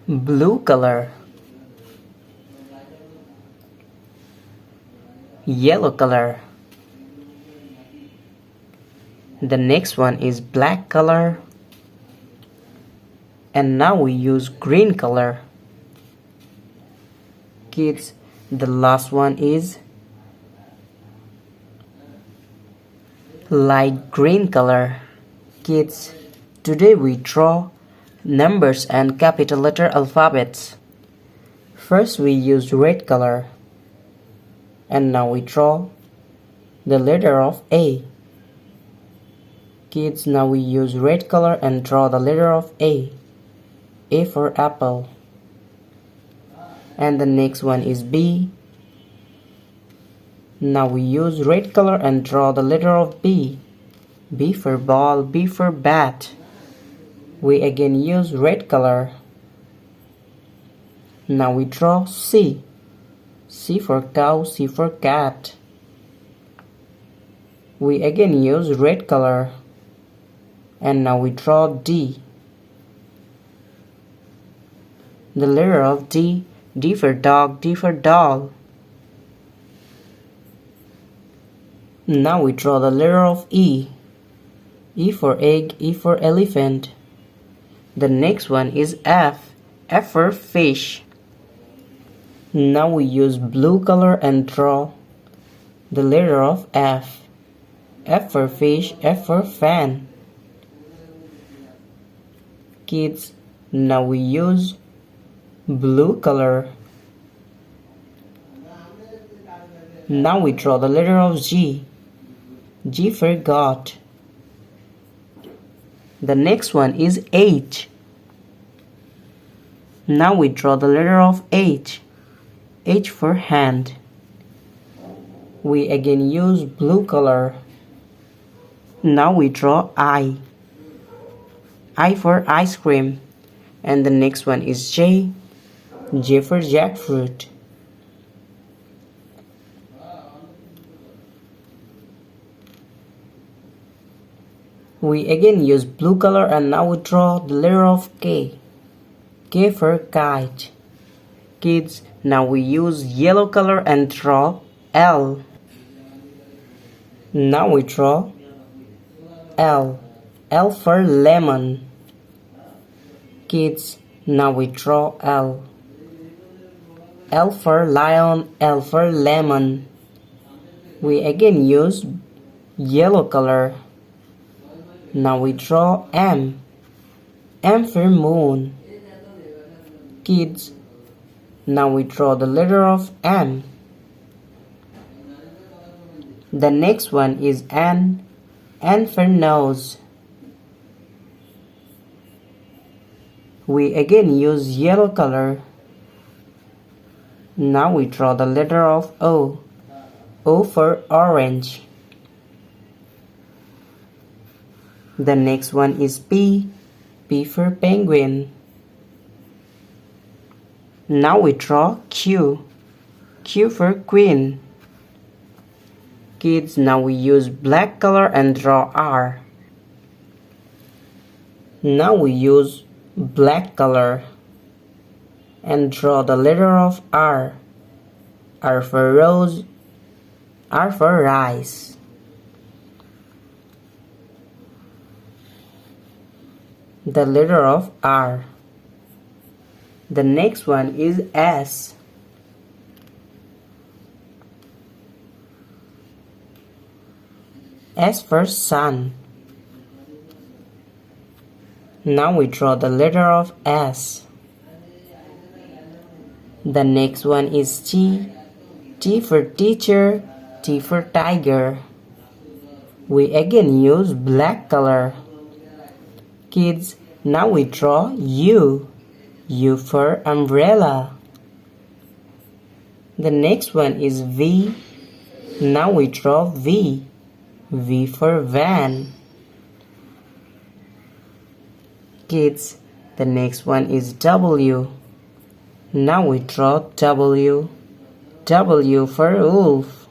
blue color, yellow color. The next one is black color, and now we use green color. Kids, the last one is light green color. Kids, today we draw numbers and capital letter alphabets. First we use red color, and now we draw the letter of A. Kids, now we use red color and draw the letter of A. A for apple. And the next one is B. Now we use red color and draw the letter of B. B for ball, B for bat. We again use red color. Now we draw C. C for cow, C for cat. We again use red color. And now we draw D. The letter of D. D for dog, D for doll. Now we draw the letter of E. E for egg, E for elephant. The next one is F. F for fish. Now we use blue color and draw the letter of F. F for fish, F for fan. Kids, now we use blue color. Now we draw the letter of G. G for God. The next one is H. Now we draw the letter of H. H for hand. We again use blue color. Now we draw I. I for ice cream. And the next one is J. J for jackfruit. We again use blue color and now we draw the letter of K. K for kite. Kids, now we use yellow color and draw L. Now we draw L. L for lemon. Kids, now we draw L. L for lion, L for lemon. We again use yellow color. Now we draw M. M for moon. Kids, now we draw the letter of M. The next one is N. N for nose. We again use yellow color. Now we draw the letter of O. O for orange. The next one is P. P for penguin. Now we draw Q. Q for queen. Kids, now we use black color and draw R. Now we use black color and draw the letter of R. R for rose, R for rice. The letter of R. The next one is S. S for sun. Now we draw the letter of S. The next one is T. T for teacher, T for tiger. We again use black color. Kids, now we draw U. U for umbrella. The next one is V. Now we draw V. V for van. Kids, the next one is W. Now we draw W. W for wolf.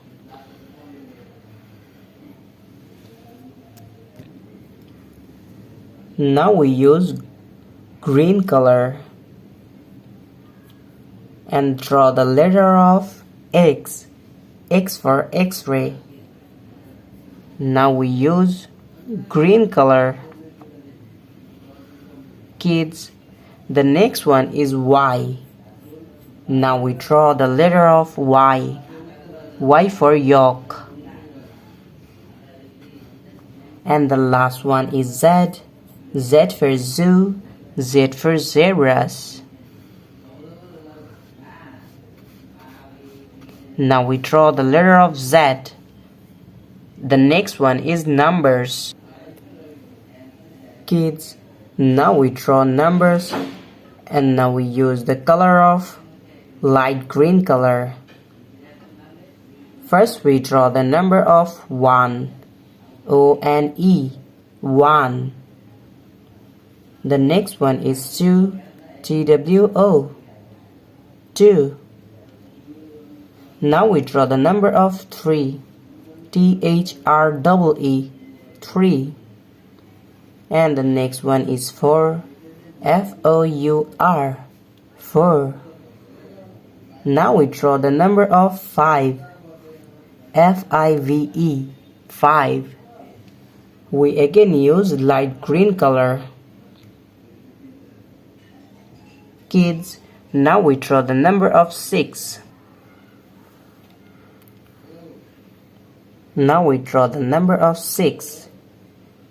Now we use green color. and draw the letter of X. X for X-ray. Now we use green color. Kids, the next one is Y. Now we draw the letter of Y. Y for yolk. And the last one is Z. Z for zoo. Z for zebras. Now we draw the letter of Z. The next one is numbers. Kids, now we draw numbers, and now we use the color of light green color. First we draw the number of 1. O-N-E, 1. The next one is 2. T-W-O, 2. Now we draw the number of 3. T-H-R-E-E, 3. And the next one is 4. F-O-U-R, 4. Now we draw the number of 5. F-I-V-E, 5. We again use light green color. Kids, now we draw the number of 6. Now we draw the number of 6.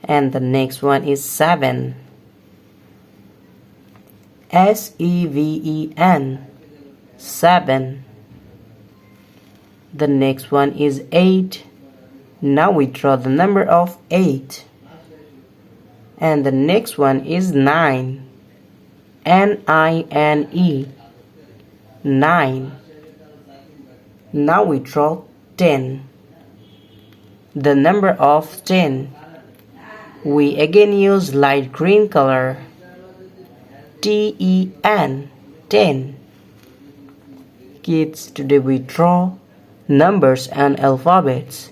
And the next one is 7. S-E-V-E-N, 7. The next one is 8. Now we draw the number of 8. And the next one is 9. N-I-N-E, 9. Now we draw 10. The number of 10. We again use light green color. T-E-N, 10. Kids, today we draw numbers and alphabets.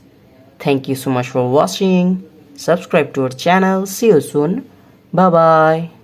Thank you so much for watching. Subscribe to our channel. See you soon. Bye bye.